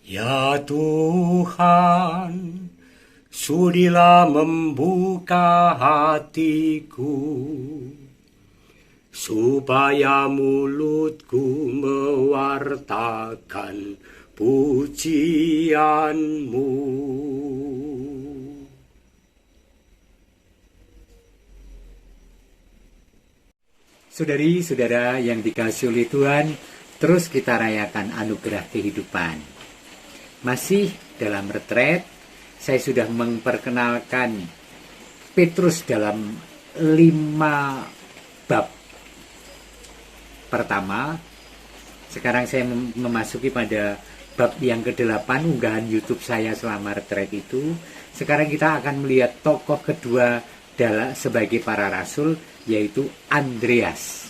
Ya Tuhan, sudilah membuka hatiku, supaya mulutku mewartakan pujian-Mu. Saudari-saudara yang dikasihi oleh Tuhan, terus kita rayakan anugerah kehidupan. Masih dalam retret, saya sudah memperkenalkan Petrus dalam 5 bab pertama. Sekarang saya memasuki pada bab yang ke-8 unggahan YouTube saya selama retret itu. Sekarang kita akan melihat tokoh kedua sebagai para rasul, yaitu Andreas.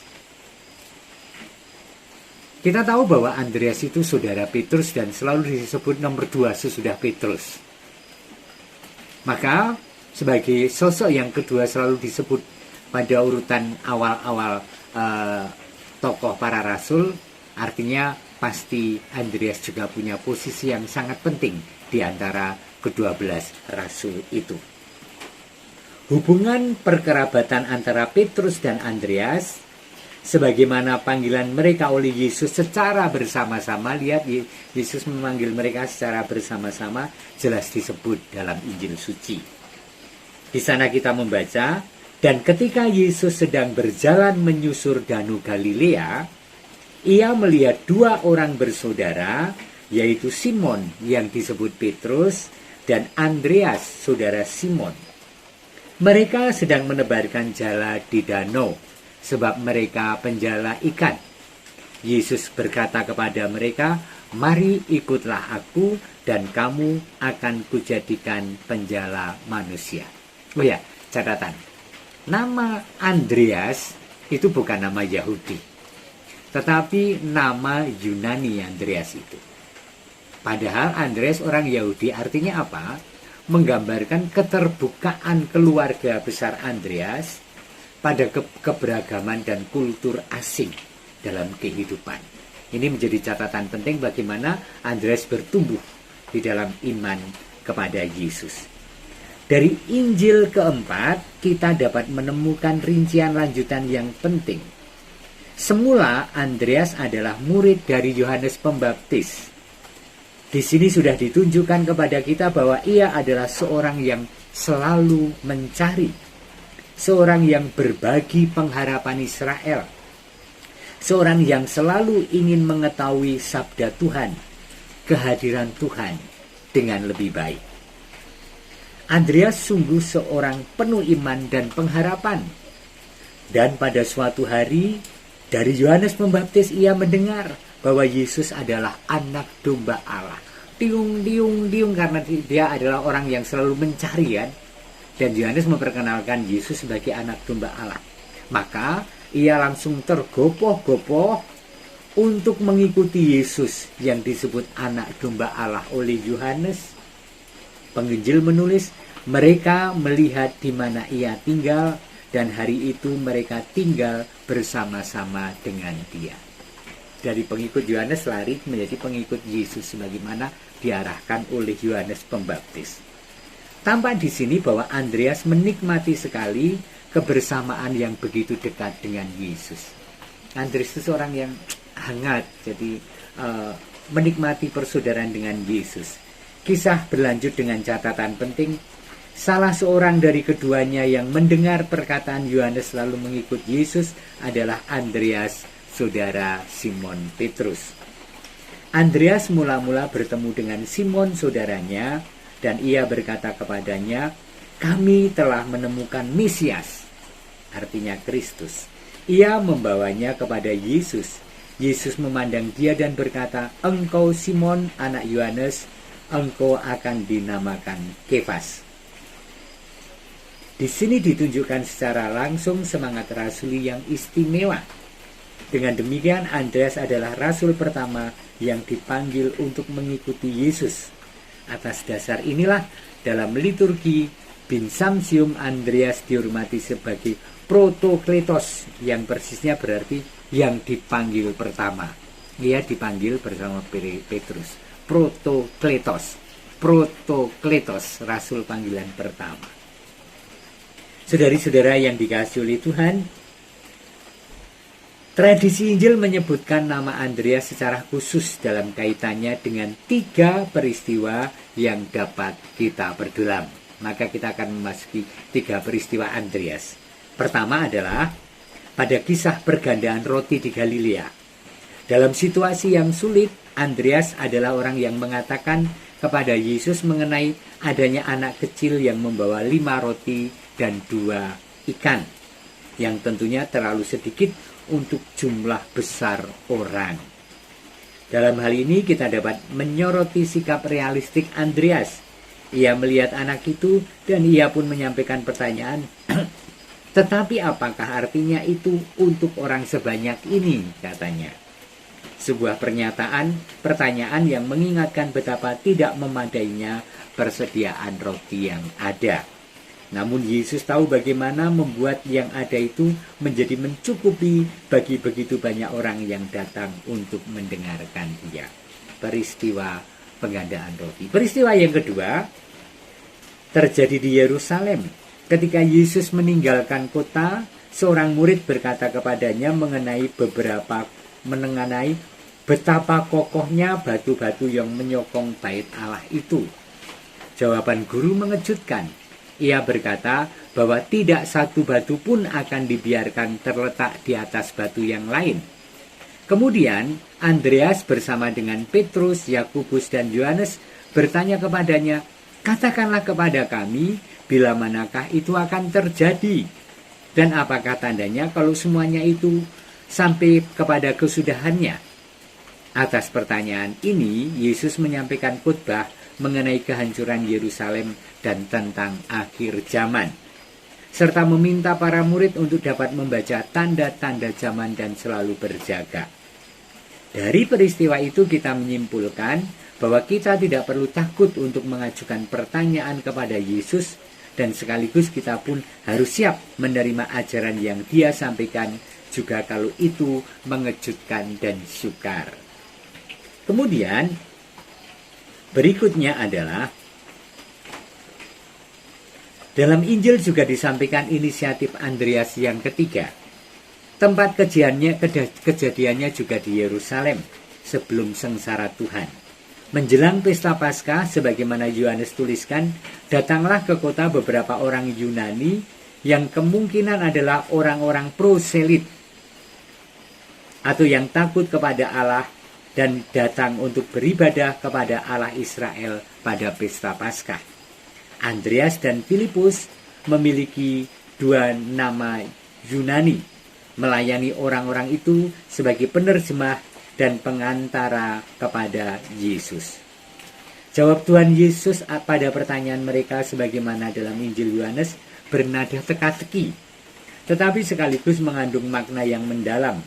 Kita tahu bahwa Andreas itu saudara Petrus dan selalu disebut nomor 2 sesudah Petrus. Maka sebagai sosok yang kedua selalu disebut pada urutan awal-awal tokoh para rasul, artinya pasti Andreas juga punya posisi yang sangat penting di antara ke-12 rasul itu. Hubungan perkerabatan antara Petrus dan Andreas, sebagaimana panggilan mereka oleh Yesus secara bersama-sama, lihat Yesus memanggil mereka secara bersama-sama, jelas disebut dalam Injil Suci. Di sana kita membaca, dan ketika Yesus sedang berjalan menyusur Danau Galilea, ia melihat 2 orang bersaudara, yaitu Simon yang disebut Petrus dan Andreas, saudara Simon. Mereka sedang menebarkan jala di danau, sebab mereka penjala ikan. Yesus berkata kepada mereka, "Mari ikutlah aku, dan kamu akan kujadikan penjala manusia." Oh ya, catatan. Nama Andreas itu bukan nama Yahudi, tetapi nama Yunani Andreas itu. Padahal Andreas orang Yahudi, artinya apa? Menggambarkan keterbukaan keluarga besar Andreas pada keberagaman dan kultur asing dalam kehidupan. Ini menjadi catatan penting bagaimana Andreas bertumbuh di dalam iman kepada Yesus. Dari Injil keempat, kita dapat menemukan rincian lanjutan yang penting. Semula Andreas adalah murid dari Yohanes Pembaptis. Di sini sudah ditunjukkan kepada kita bahwa ia adalah seorang yang selalu mencari, seorang yang berbagi pengharapan Israel, seorang yang selalu ingin mengetahui sabda Tuhan, kehadiran Tuhan dengan lebih baik. Andreas sungguh seorang penuh iman dan pengharapan. Dan pada suatu hari, dari Yohanes Pembaptis ia mendengar bahwa Yesus adalah anak domba Allah. Tiung, tiung, tiung, karena dia adalah orang yang selalu mencari kan. Dan Yohanes memperkenalkan Yesus sebagai anak domba Allah. Maka ia langsung tergopoh-gopoh untuk mengikuti Yesus yang disebut anak domba Allah oleh Yohanes. Penginjil menulis, mereka melihat di mana ia tinggal, dan hari itu mereka tinggal bersama-sama dengan dia. Dari pengikut Yohanes lari menjadi pengikut Yesus sebagaimana diarahkan oleh Yohanes Pembaptis. Tampak di sini bahwa Andreas menikmati sekali kebersamaan yang begitu dekat dengan Yesus. Andreas itu seorang yang hangat, jadi menikmati persaudaraan dengan Yesus. Kisah berlanjut dengan catatan penting. Salah seorang dari keduanya yang mendengar perkataan Yohanes lalu mengikut Yesus adalah Andreas, saudara Simon Petrus. Andreas mula-mula bertemu dengan Simon saudaranya, dan ia berkata kepadanya, "Kami telah menemukan Mesias," artinya Kristus. Ia membawanya kepada Yesus. Yesus memandang dia dan berkata, "Engkau Simon, anak Yohanes, engkau akan dinamakan Kefas." Di sini ditunjukkan secara langsung semangat rasuli yang istimewa. Dengan demikian, Andreas adalah rasul pertama yang dipanggil untuk mengikuti Yesus. Atas dasar inilah, dalam liturgi Binsamsium, Andreas dihormati sebagai protokletos, yang persisnya berarti yang dipanggil pertama. Ia dipanggil bersama Petrus. Protokletos. Protokletos, rasul panggilan pertama. Saudari-saudara yang dikasihi oleh Tuhan, tradisi Injil menyebutkan nama Andreas secara khusus dalam kaitannya dengan 3 peristiwa yang dapat kita perdulam. Maka kita akan memasuki 3 peristiwa Andreas. Pertama adalah pada kisah pergandaan roti di Galilea. Dalam situasi yang sulit, Andreas adalah orang yang mengatakan kepada Yesus mengenai adanya anak kecil yang membawa 5 roti dan 2 ikan, yang tentunya terlalu sedikit untuk jumlah besar orang. Dalam hal ini kita dapat menyoroti sikap realistik Andreas. Ia melihat anak itu dan ia pun menyampaikan pertanyaan, tetapi apakah artinya itu untuk orang sebanyak ini, katanya. Sebuah pertanyaan yang mengingatkan betapa tidak memadainya persediaan roti yang ada. Namun Yesus tahu bagaimana membuat yang ada itu menjadi mencukupi bagi begitu banyak orang yang datang untuk mendengarkan dia. Peristiwa penggandaan roti. Peristiwa yang kedua terjadi di Yerusalem. Ketika Yesus meninggalkan kota, seorang murid berkata kepadanya mengenai betapa kokohnya batu-batu yang menyokong bait Allah itu. Jawaban guru mengejutkan. Ia berkata bahwa tidak satu batu pun akan dibiarkan terletak di atas batu yang lain. Kemudian Andreas bersama dengan Petrus, Yakobus dan Yohanes bertanya kepadanya, "Katakanlah kepada kami, bila manakah itu akan terjadi? Dan apakah tandanya kalau semuanya itu sampai kepada kesudahannya?" Atas pertanyaan ini, Yesus menyampaikan khotbah mengenai kehancuran Yerusalem dan tentang akhir zaman, serta meminta para murid untuk dapat membaca tanda-tanda zaman dan selalu berjaga. Dari peristiwa itu kita menyimpulkan bahwa kita tidak perlu takut untuk mengajukan pertanyaan kepada Yesus, dan sekaligus kita pun harus siap menerima ajaran yang dia sampaikan, juga kalau itu mengejutkan dan sukar. Kemudian berikutnya adalah dalam Injil juga disampaikan inisiatif Andreas yang ketiga. Tempat kejadiannya juga di Yerusalem sebelum sengsara Tuhan. Menjelang pesta Paskah, sebagaimana Yohanes tuliskan, datanglah ke kota beberapa orang Yunani yang kemungkinan adalah orang-orang proselit atau yang takut kepada Allah dan datang untuk beribadah kepada Allah Israel pada pesta Paskah. Andreas dan Filipus memiliki 2 nama Yunani, melayani orang-orang itu sebagai penerjemah dan pengantara kepada Yesus. Jawab Tuhan Yesus pada pertanyaan mereka sebagaimana dalam Injil Yohanes bernada teka-teki, tetapi sekaligus mengandung makna yang mendalam.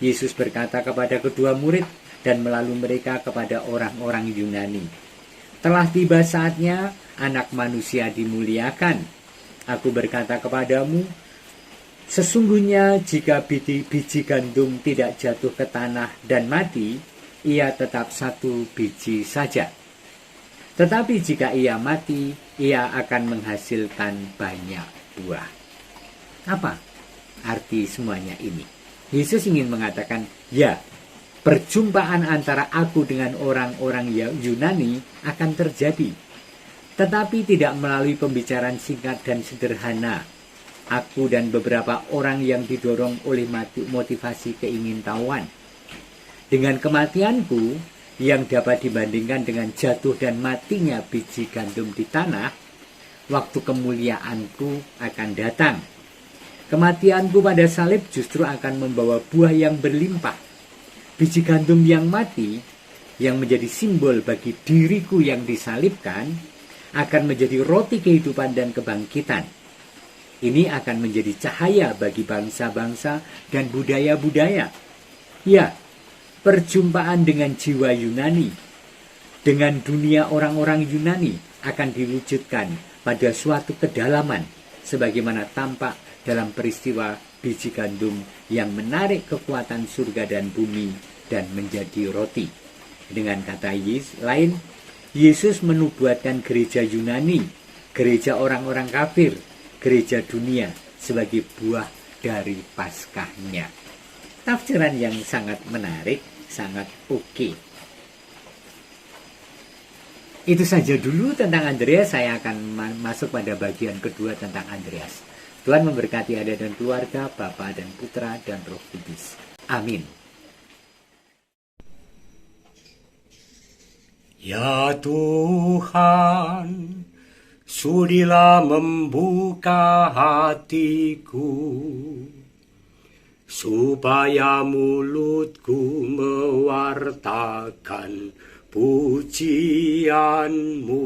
Yesus berkata kepada kedua murid dan melalui mereka kepada orang-orang Yunani, "Telah tiba saatnya Anak Manusia dimuliakan. Aku berkata kepadamu, sesungguhnya jika biji gandum tidak jatuh ke tanah dan mati, ia tetap 1 biji saja. Tetapi jika ia mati, ia akan menghasilkan banyak buah." Apa arti semuanya ini? Yesus ingin mengatakan, ya, perjumpaan antara aku dengan orang-orang Yunani akan terjadi, tetapi tidak melalui pembicaraan singkat dan sederhana. Aku dan beberapa orang yang didorong oleh motivasi keingintahuan. Dengan kematianku yang dapat dibandingkan dengan jatuh dan matinya biji gandum di tanah, waktu kemuliaanku akan datang. Kematianku pada salib justru akan membawa buah yang berlimpah. Biji gandum yang mati, yang menjadi simbol bagi diriku yang disalibkan, akan menjadi roti kehidupan dan kebangkitan. Ini akan menjadi cahaya bagi bangsa-bangsa dan budaya-budaya. Ya, perjumpaan dengan jiwa Yunani, dengan dunia orang-orang Yunani akan diwujudkan pada suatu kedalaman, sebagaimana tampak dalam peristiwa biji gandum yang menarik kekuatan surga dan bumi dan menjadi roti. Dengan kata lain, Yesus menubuatkan gereja Yunani, gereja orang-orang kafir, gereja dunia sebagai buah dari Paskahnya. Tafsiran yang sangat menarik, sangat oke. Itu saja dulu tentang Andreas. Saya akan masuk pada bagian kedua tentang Andreas. Tuhan memberkati Anda dan keluarga, Bapa dan Putra dan Roh Kudus. Amin. Ya Tuhan, sudilah membuka hatiku, supaya mulutku mewartakan pujian-Mu.